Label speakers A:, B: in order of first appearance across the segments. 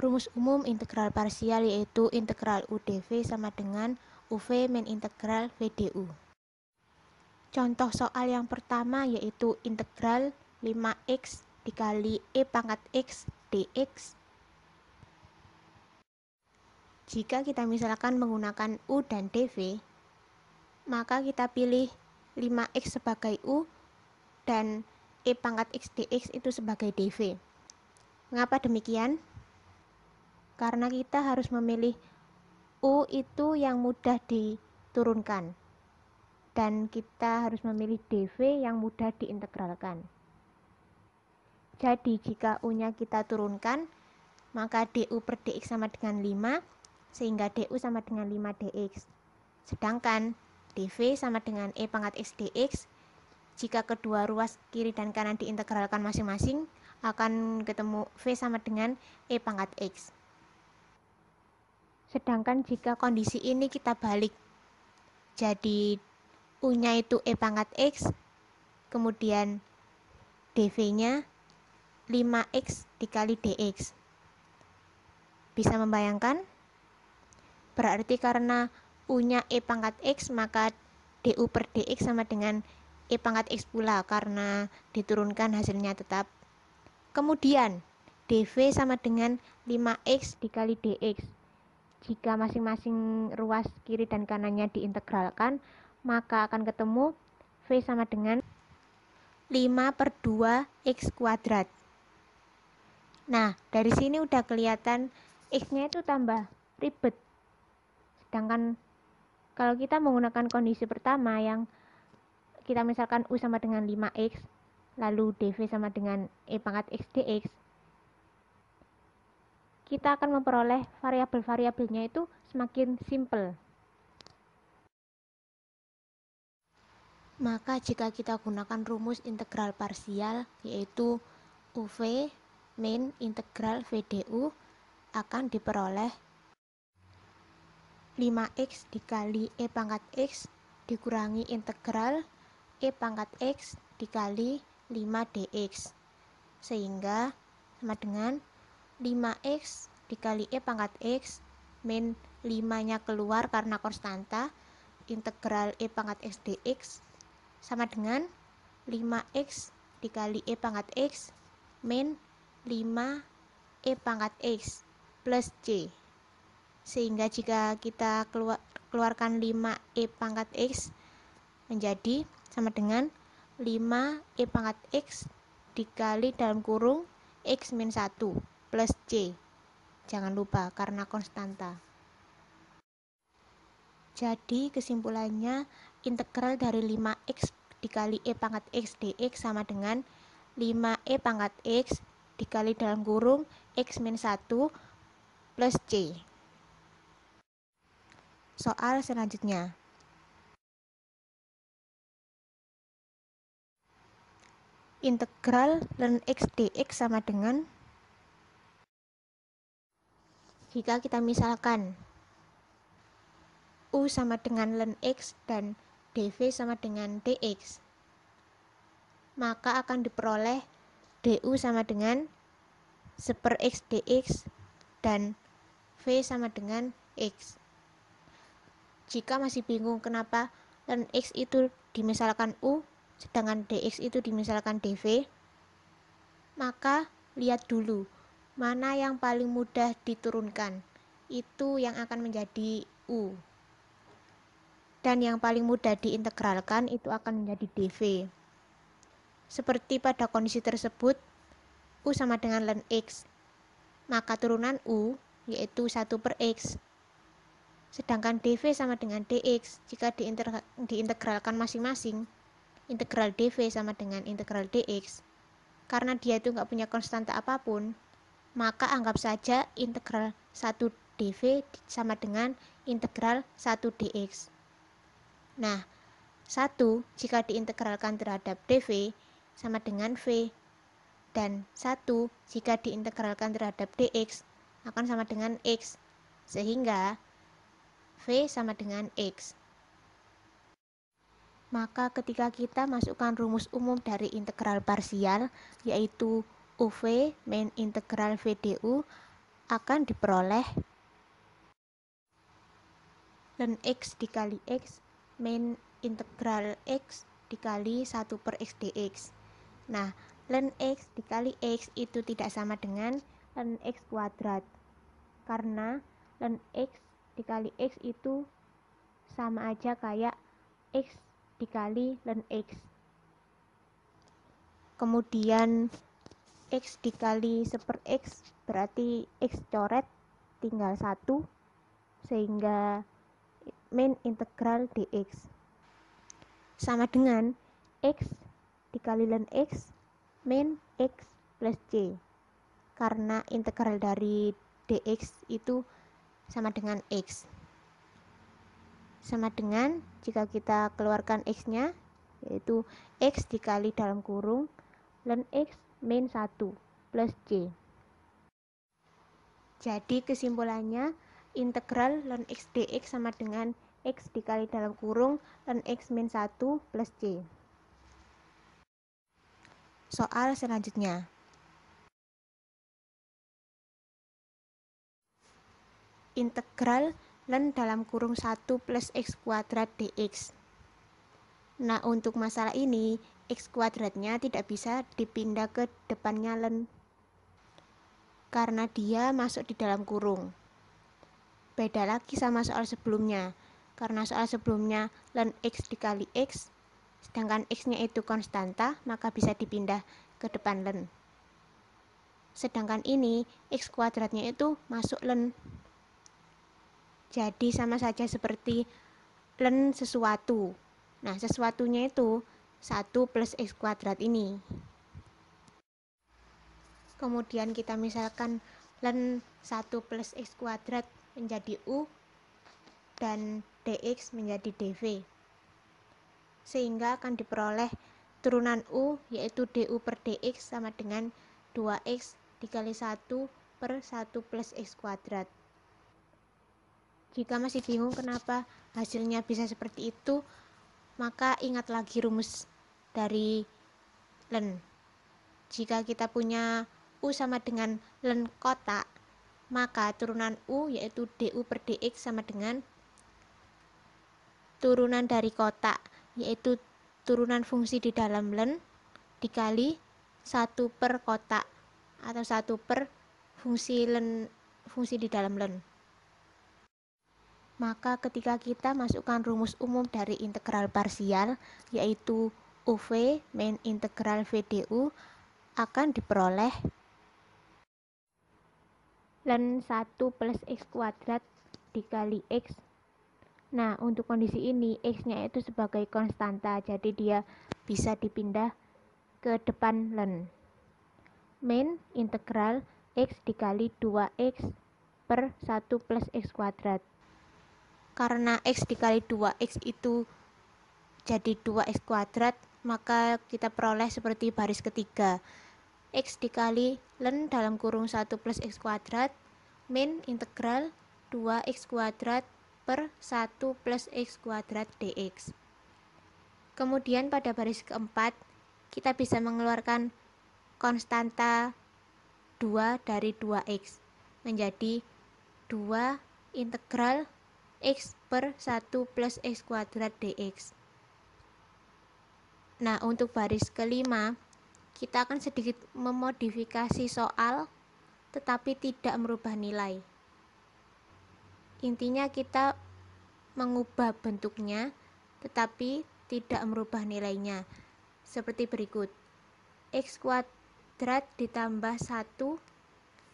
A: Rumus umum integral parsial yaitu integral U dV sama dengan UV min integral VdU. Contoh soal yang pertama yaitu integral 5x dikali E pangkat x dx. Jika kita misalkan menggunakan U dan dV, maka kita pilih 5x sebagai U dan E pangkat x dx itu sebagai dV. Mengapa demikian? Karena kita harus memilih U itu yang mudah diturunkan, dan kita harus memilih dV yang mudah diintegralkan. Jadi jika U-nya kita turunkan, maka du per dx sama dengan 5, sehingga du sama dengan 5 dx. Sedangkan dV sama dengan E pangkat x dx, jika kedua ruas kiri dan kanan diintegralkan masing-masing, akan ketemu V sama dengan E pangkat x. Sedangkan jika kondisi ini kita balik, jadi U-nya itu E pangkat x, kemudian dV-nya 5x dikali dx. Bisa membayangkan? Berarti karena U-nya E pangkat x, maka du per dx sama dengan E pangkat x pula, karena diturunkan hasilnya tetap. Kemudian dV sama dengan 5x dikali dx. Jika masing-masing ruas kiri dan kanannya diintegralkan, maka akan ketemu V sama dengan 5 per 2 x kuadrat. Nah, dari sini udah kelihatan x-nya itu tambah ribet. Sedangkan kalau kita menggunakan kondisi pertama yang kita misalkan U sama dengan 5x, lalu dV sama dengan E pangkat x dx, kita akan memperoleh variabel-variabelnya itu semakin simple. Maka jika kita gunakan rumus integral parsial, yaitu UV min integral VdU, akan diperoleh 5x dikali E pangkat x dikurangi integral E pangkat x dikali 5 dx, sehingga sama dengan 5x dikali E pangkat x min 5-nya keluar karena konstanta, integral E pangkat x dx sama dengan 5x dikali E pangkat x min 5 E pangkat x plus c. Sehingga jika kita keluarkan 5 E pangkat x menjadi sama dengan 5 E pangkat x dikali dalam kurung x min 1 plus c. Jangan lupa karena konstanta. Jadi kesimpulannya integral dari 5x dikali E pangkat x dx sama dengan 5 E pangkat x dikali dalam kurung x min 1 plus c. Soal selanjutnya. Integral ln x dx sama dengan, jika kita misalkan U sama dengan ln x dan dV sama dengan dx, maka akan diperoleh du sama dengan seper x dx dan V sama dengan x. Jika masih bingung kenapa ln x itu dimisalkan U, sedangkan dx itu dimisalkan dv, maka lihat dulu mana yang paling mudah diturunkan, itu yang akan menjadi U. Dan yang paling mudah diintegralkan itu akan menjadi dv. Seperti pada kondisi tersebut, U sama dengan ln x, maka turunan U yaitu 1 per x. Sedangkan dv sama dengan dx, jika diintegralkan masing-masing, integral dv sama dengan integral dx, karena dia itu nggak punya konstanta apapun, maka anggap saja integral 1 dv sama dengan integral 1 dx. Nah, 1 jika diintegralkan terhadap dv sama dengan v, dan 1 jika diintegralkan terhadap dx akan sama dengan x, sehingga v sama dengan x. Maka ketika kita masukkan rumus umum dari integral parsial, yaitu UV min integral VdU, akan diperoleh ln x dikali x min integral x dikali 1 per x dx. Nah, ln x dikali x itu tidak sama dengan ln x kuadrat, karena ln x dikali x itu sama aja kayak x dikali ln x. Kemudian x dikali 1 per x berarti x coret tinggal 1, sehingga min integral dx sama dengan x dikali ln x min x plus c, karena integral dari dx itu sama dengan x. Sama dengan jika kita keluarkan x nya, yaitu x dikali dalam kurung ln x min 1 plus c. Jadi kesimpulannya integral ln x dx sama dengan x dikali dalam kurung ln x min 1 plus c. Soal selanjutnya. Integral ln dalam kurung 1 plus x kuadrat dx. Nah, untuk masalah ini, x kuadratnya tidak bisa dipindah ke depannya ln, karena dia masuk di dalam kurung. Beda lagi sama soal sebelumnya, karena soal sebelumnya ln x dikali x, sedangkan x-nya itu konstanta, maka bisa dipindah ke depan ln. Sedangkan ini, x kuadratnya itu masuk ln. Jadi sama saja seperti ln sesuatu. Nah, sesuatunya itu 1 plus x kuadrat ini. Kemudian kita misalkan ln 1 plus x kuadrat menjadi u dan dx menjadi dv. Sehingga akan diperoleh turunan u yaitu du per dx sama dengan 2x dikali 1 per 1 plus x kuadrat. Jika masih bingung kenapa hasilnya bisa seperti itu, maka ingat lagi rumus dari ln. Jika kita punya u sama dengan ln kotak, maka turunan u yaitu du per dx sama dengan turunan dari kotak, yaitu turunan fungsi di dalam ln dikali 1 per kotak atau 1 per fungsi di dalam ln. Maka ketika kita masukkan rumus umum dari integral parsial, yaitu UV min integral VDU, akan diperoleh ln 1 plus x kuadrat dikali x. Nah, untuk kondisi ini, x-nya itu sebagai konstanta, jadi dia bisa dipindah ke depan ln. Min integral x dikali 2x per 1 plus x kuadrat. Karena x dikali 2x itu jadi 2x kuadrat, maka kita peroleh seperti baris ketiga. X dikali ln dalam kurung 1 plus x kuadrat min integral 2x kuadrat per 1 plus x kuadrat dx. Kemudian pada baris keempat, kita bisa mengeluarkan konstanta 2 dari 2x menjadi 2 integral x per 1 plus x kuadrat dx. Nah, untuk baris kelima, kita akan sedikit memodifikasi soal, tetapi tidak merubah nilai. Intinya kita mengubah bentuknya, tetapi tidak merubah nilainya. Seperti berikut. X kuadrat ditambah 1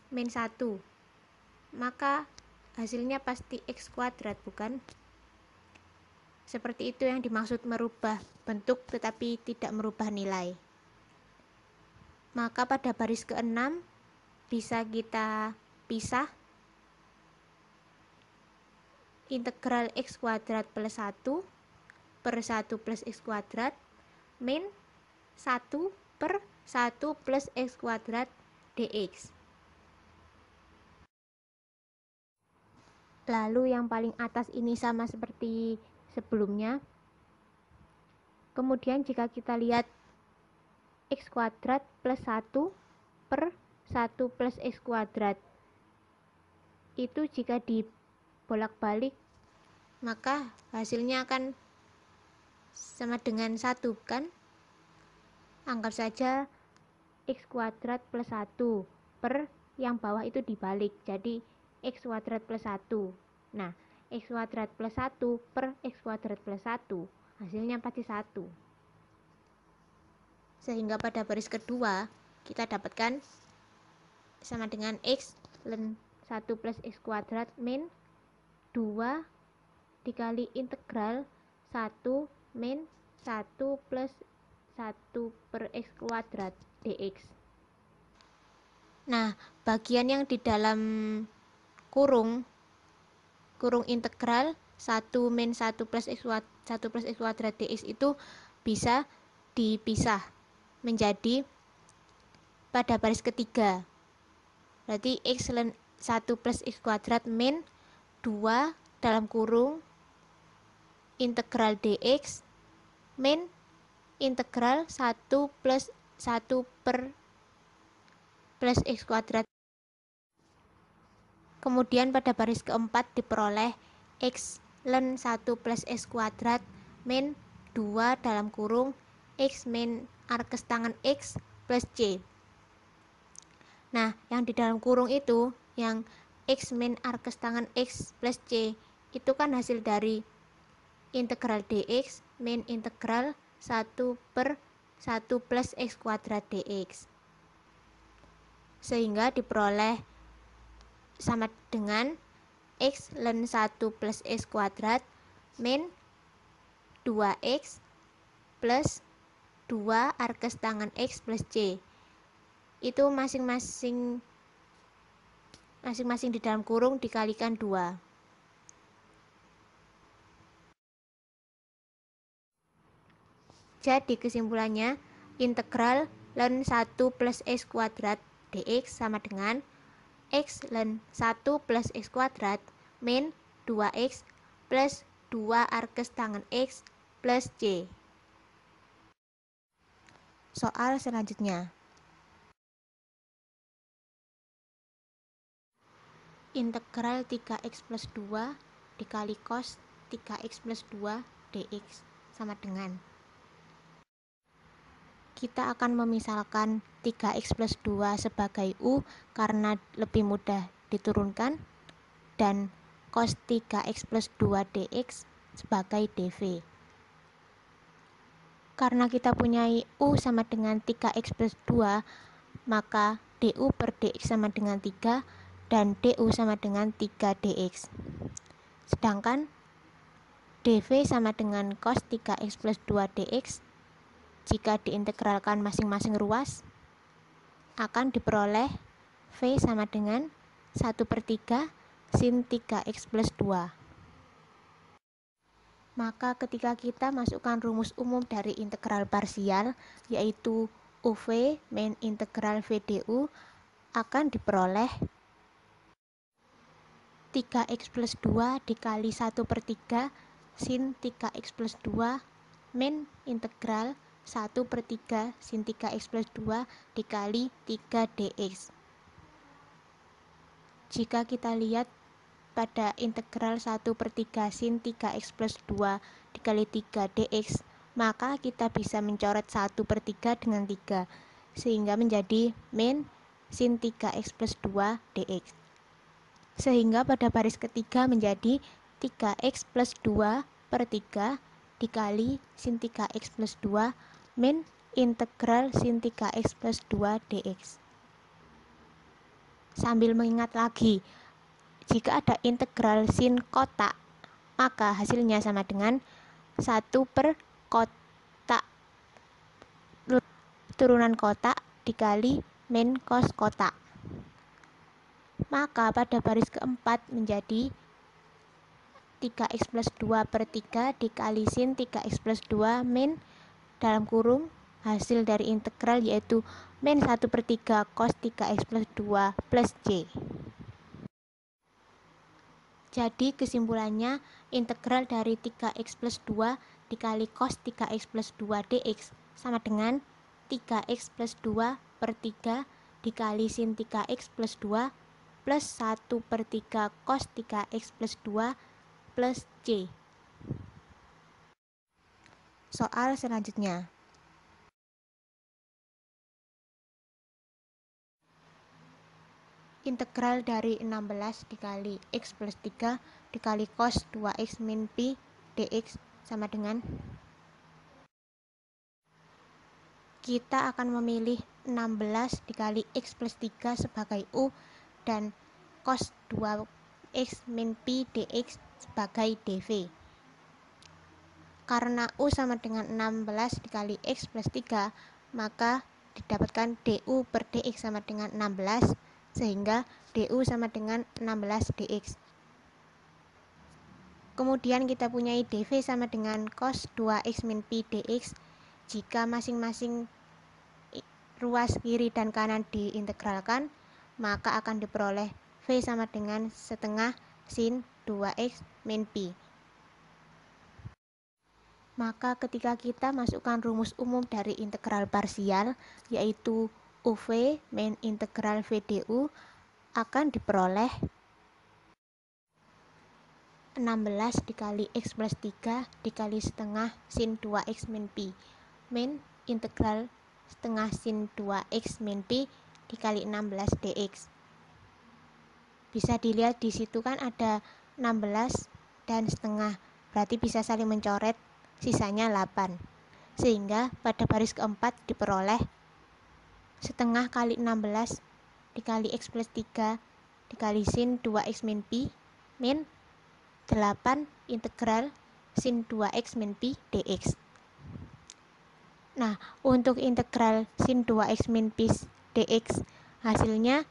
A: min 1. Maka hasilnya pasti x kuadrat, bukan? Seperti itu yang dimaksud merubah bentuk tetapi tidak merubah nilai. Maka pada baris ke-6 bisa kita pisah integral x kuadrat plus 1 per 1 plus x kuadrat min 1 per 1 plus x kuadrat dx. Lalu yang paling atas ini sama seperti sebelumnya. Kemudian jika kita lihat x kuadrat plus 1 per 1 plus x kuadrat, itu jika dibolak-balik maka hasilnya akan sama dengan 1, kan? Anggap saja x kuadrat plus 1 per yang bawah itu dibalik, jadi x kuadrat plus 1. Nah, x kuadrat plus 1 per x kuadrat plus 1 hasilnya pasti 1. Sehingga pada baris kedua kita dapatkan sama dengan x ln 1 plus x kuadrat min 2 dikali integral 1 min 1 plus 1 per x kuadrat dx. Nah, bagian yang di dalam kurung integral 1 min 1 plus x kuadrat dx itu bisa dipisah menjadi pada baris ketiga. Berarti x ln 1 plus x kuadrat min 2 dalam kurung integral dx min integral 1 plus 1 per plus x kuadrat. Kemudian pada baris keempat diperoleh x ln 1 plus x kuadrat min 2 dalam kurung x min arkes tangen x plus c. Nah, yang di dalam kurung itu, yang x min arkes tangen x plus c, itu kan hasil dari integral dx min integral 1 per 1 plus x kuadrat dx. Sehingga diperoleh sama dengan x ln 1 plus x kuadrat min 2x plus 2 arkes tangen x plus c. Itu masing-masing di dalam kurung dikalikan 2. Jadi kesimpulannya, integral ln 1 plus x kuadrat dx sama dengan x ln 1 plus x kuadrat min 2x plus 2 arkes tangen x plus c. Soal selanjutnya. Integral 3x plus 2 dikali cos 3x plus 2 dx sama dengan, kita akan memisalkan 3x plus 2 sebagai u karena lebih mudah diturunkan, dan cos 3x plus 2 dx sebagai dv. Karena kita punya u sama dengan 3x plus 2, maka du per dx sama dengan 3 dan du sama dengan 3 dx. Sedangkan dv sama dengan cos 3x plus 2 dx jika diintegralkan masing-masing ruas akan diperoleh v sama dengan 1/3 sin 3x plus 2. Maka ketika kita masukkan rumus umum dari integral parsial, yaitu uv min integral v du, akan diperoleh 3x plus 2 dikali 1/3 sin 3x plus 2 min integral 1/3 sin 3x plus 2 dikali 3 dx. Jika kita lihat pada integral 1/3 sin 3x plus 2 dikali 3 dx, maka kita bisa mencoret 1/3 dengan 3, sehingga menjadi min sin 3x plus 2 dx. Sehingga pada baris ketiga menjadi 3x plus 2/3 dikali sin 3x plus 2 min integral sin 3x plus 2 dx. Sambil mengingat lagi, jika ada integral sin kotak, maka hasilnya sama dengan 1 per kotak turunan kotak dikali min cos kotak. Maka pada baris keempat menjadi 3x plus 2/3 dikali sin 3x plus 2 min dalam kurung hasil dari integral yaitu min 1/3 cos 3x plus 2 plus c. Jadi kesimpulannya, integral dari 3x plus 2 dikali cos 3x plus 2 dx sama dengan 3x plus 2/3 dikali sin 3x plus 2 plus 1/3 cos 3x plus 2 plus C. Soal selanjutnya. Integral dari 16 dikali x plus 3 dikali cos 2x min pi dx sama dengan, kita akan memilih 16 dikali x plus 3 sebagai u dan cos 2x min pi dx sebagai dv. Karena u sama dengan 16 dikali x plus 3, maka didapatkan du per dx sama dengan 16, sehingga du sama dengan 16 dx. Kemudian kita punya dv sama dengan cos 2x min pi dx. Jika masing-masing ruas kiri dan kanan diintegralkan, maka akan diperoleh v sama dengan setengah sin 2x min pi. Maka ketika kita masukkan rumus umum dari integral parsial, yaitu UV min integral V du, akan diperoleh 16 dikali x plus 3 dikali setengah sin 2x min pi min integral setengah sin 2x min pi dikali 16 dx. Bisa dilihat di situ kan ada 16 dan setengah, berarti bisa saling mencoret, sisanya 8. Sehingga pada baris keempat diperoleh setengah kali 16 dikali x plus 3 dikali sin 2x min pi min 8 integral sin 2x min pi dx. Nah, untuk integral sin 2x min pi dx hasilnya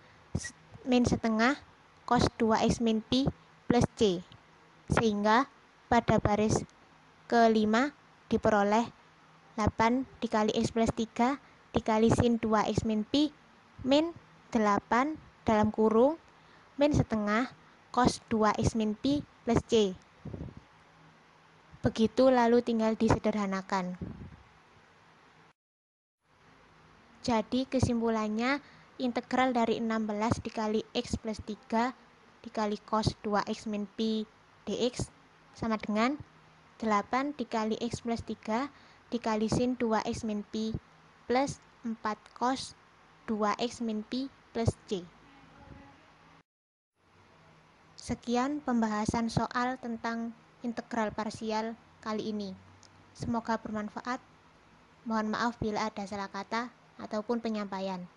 A: min setengah cos 2x min pi plus c. Sehingga pada baris kelima diperoleh 8 dikali x plus 3 dikali sin 2x min pi min 8 dalam kurung min setengah cos 2x min pi plus c. Begitu lalu tinggal disederhanakan. Jadi kesimpulannya, integral dari 16 dikali x plus 3 dikali cos 2x min pi dx sama dengan 8 dikali x plus 3 dikali sin 2x min pi plus 4 cos 2x min pi plus c. Sekian pembahasan soal tentang integral parsial kali ini. Semoga bermanfaat. Mohon maaf bila ada salah kata ataupun penyampaian.